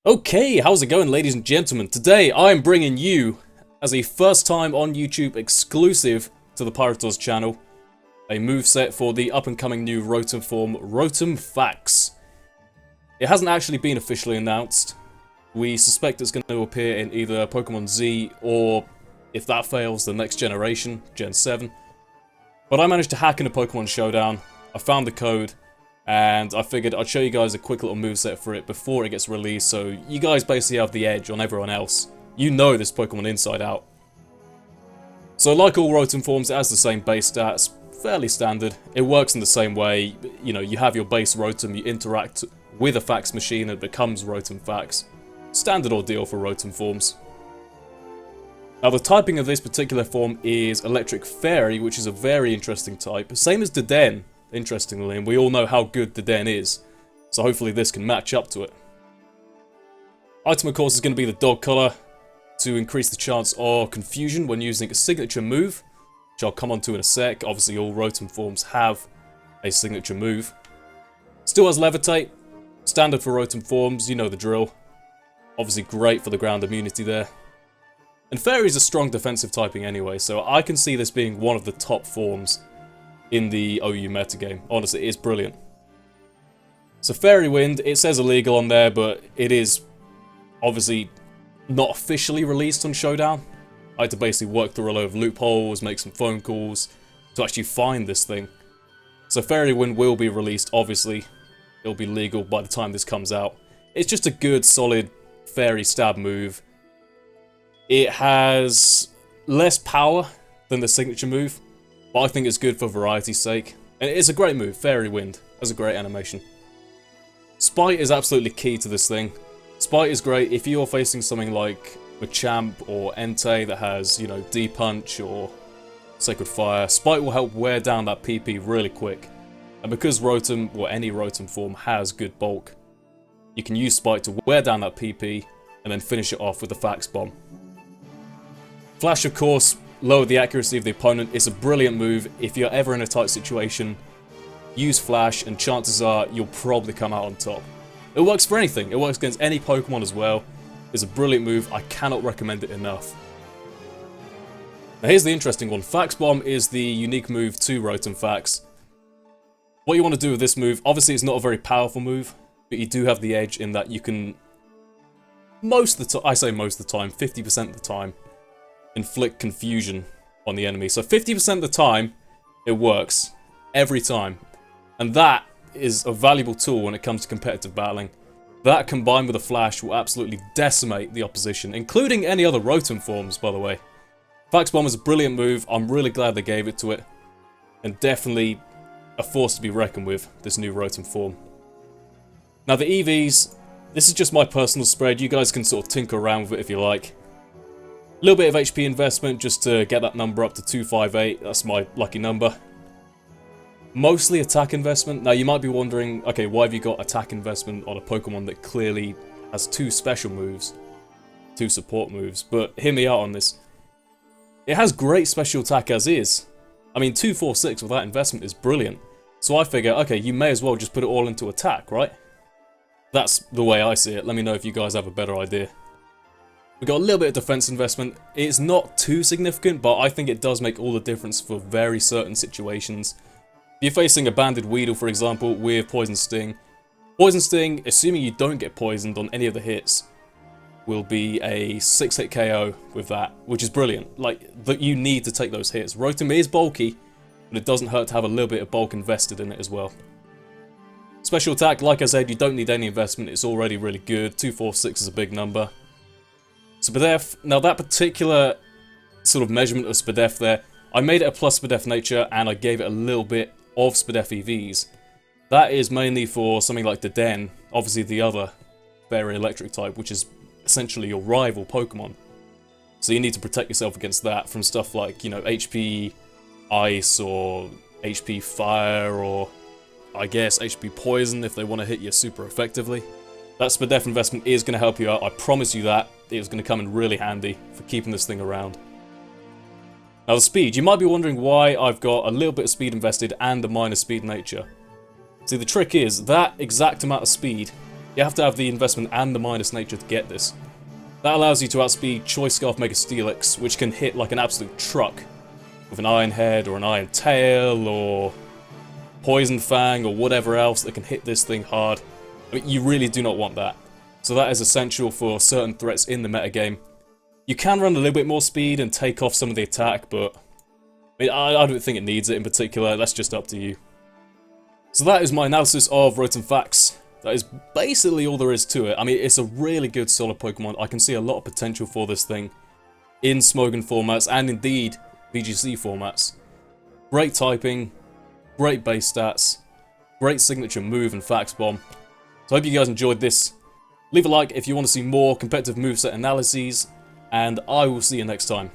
Okay, how's it going, ladies and gentlemen? Today I'm bringing you, as a first time on YouTube exclusive to the Pyrotoz channel, a moveset for the up-and-coming new Rotom form, Rotom Fax. It hasn't actually been officially announced. We suspect it's going to appear in either Pokemon Z or, if that fails, the next generation, Gen 7. But I managed to hack into Pokemon Showdown, I found the code, and I figured I'd show you guys a quick little moveset for it before it gets released, so you guys basically have the edge on everyone else. You know this Pokemon inside out. So like all Rotom forms, it has the same base stats, fairly standard. It works in the same way, you know, you have your base Rotom, you interact with a fax machine and it becomes Rotom Fax. Standard ordeal for Rotom forms. Now the typing of this particular form is Electric Fairy, which is a very interesting type, same as Deden. Interestingly, and we all know how good Deden is, so hopefully this can match up to it. Item, of course, is going to be the dog collar to increase the chance of confusion when using a signature move, which I'll come on to in a sec. Obviously, all Rotom forms have a signature move. Still has Levitate, standard for Rotom forms, you know the drill. Obviously great for the ground immunity there. And Fairy's a strong defensive typing anyway, so I can see this being one of the top forms in the OU metagame. Honestly, it is brilliant. So Fairy Wind, it says illegal on there, but it is obviously not officially released on Showdown. I had to basically work through a load of loopholes, make some phone calls to actually find this thing. So Fairy Wind will be released, obviously. It'll be legal by the time this comes out. It's just a good, solid fairy stab move. It has less power than the signature move, but I think it's good for variety's sake. And it's a great move, Fairy Wind. Has a great animation. Spite is absolutely key to this thing. Spite is great if you're facing something like Machamp or Entei that has, you know, D-Punch or Sacred Fire. Spite will help wear down that PP really quick. And because Rotom, or any Rotom form, has good bulk, you can use Spite to wear down that PP and then finish it off with the Fax Bomb. Flash, of course, lower the accuracy of the opponent. It's a brilliant move. If you're ever in a tight situation, use Flash and chances are you'll probably come out on top. It works for anything. It works against any Pokemon as well. It's a brilliant move. I cannot recommend it enough. Now here's the interesting one. Fax Bomb is the unique move to Rotom Fax. What you want to do with this move, obviously it's not a very powerful move, but you do have the edge in that you can, most of the time, I say most of the time, 50% of the time, inflict confusion on the enemy. So 50% of the time, it works. Every time. And that is a valuable tool when it comes to competitive battling. That combined with a Flash will absolutely decimate the opposition, including any other Rotom forms, by the way. Fax Bomb is a brilliant move. I'm really glad they gave it to it. And definitely a force to be reckoned with, this new Rotom form. Now the EVs, this is just my personal spread. You guys can sort of tinker around with it if you like. A little bit of HP investment just to get that number up to 258, that's my lucky number. Mostly attack investment. Now you might be wondering, okay, why have you got attack investment on a Pokemon that clearly has two special moves, two support moves, but hear me out on this. It has great special attack as is. I mean, 246 with that investment is brilliant. So I figure, okay, you may as well just put it all into attack, right? That's the way I see it. Let me know if you guys have a better idea. We've got a little bit of defense investment. It's not too significant, but I think it does make all the difference for very certain situations. If you're facing a banded Weedle, for example, with Poison Sting, assuming you don't get poisoned on any of the hits, will be a 6-hit KO with that, which is brilliant. Like, that you need to take those hits. Rotom is bulky, but it doesn't hurt to have a little bit of bulk invested in it as well. Special attack, like I said, you don't need any investment. It's already really good. 246 is a big number. Spadef, now that particular sort of measurement of Spadef there, I made it a plus Spadef nature and I gave it a little bit of Spadef EVs. That is mainly for something like Deden, obviously the other Fairy Electric type, which is essentially your rival Pokemon. So you need to protect yourself against that from stuff like, you know, HP Ice or HP Fire or, I guess, HP Poison if they want to hit you super effectively. That Spadef investment is going to help you out, I promise you that. It is going to come in really handy for keeping this thing around. Now the speed, you might be wondering why I've got a little bit of speed invested and a minor speed nature. See, the trick is, that exact amount of speed You have to have the investment and the minus nature to get this. That allows you to outspeed Choice Scarf Mega Steelix, which can hit like an absolute truck, with an Iron Head or an Iron Tail or Poison Fang or whatever else that can hit this thing hard. I mean, you really do not want that. So that is essential for certain threats in the metagame. You can run a little bit more speed and take off some of the attack, but I mean, I don't think it needs it in particular. That's just up to you. So that is my analysis of Rotom Fax. That is basically all there is to it. I mean, it's a really good solid Pokemon. I can see a lot of potential for this thing in Smogon formats and indeed VGC formats. Great typing, great base stats, great signature move and Fax Bomb. So I hope you guys enjoyed this. Leave a like if you want to see more competitive moveset analyses, and I will see you next time.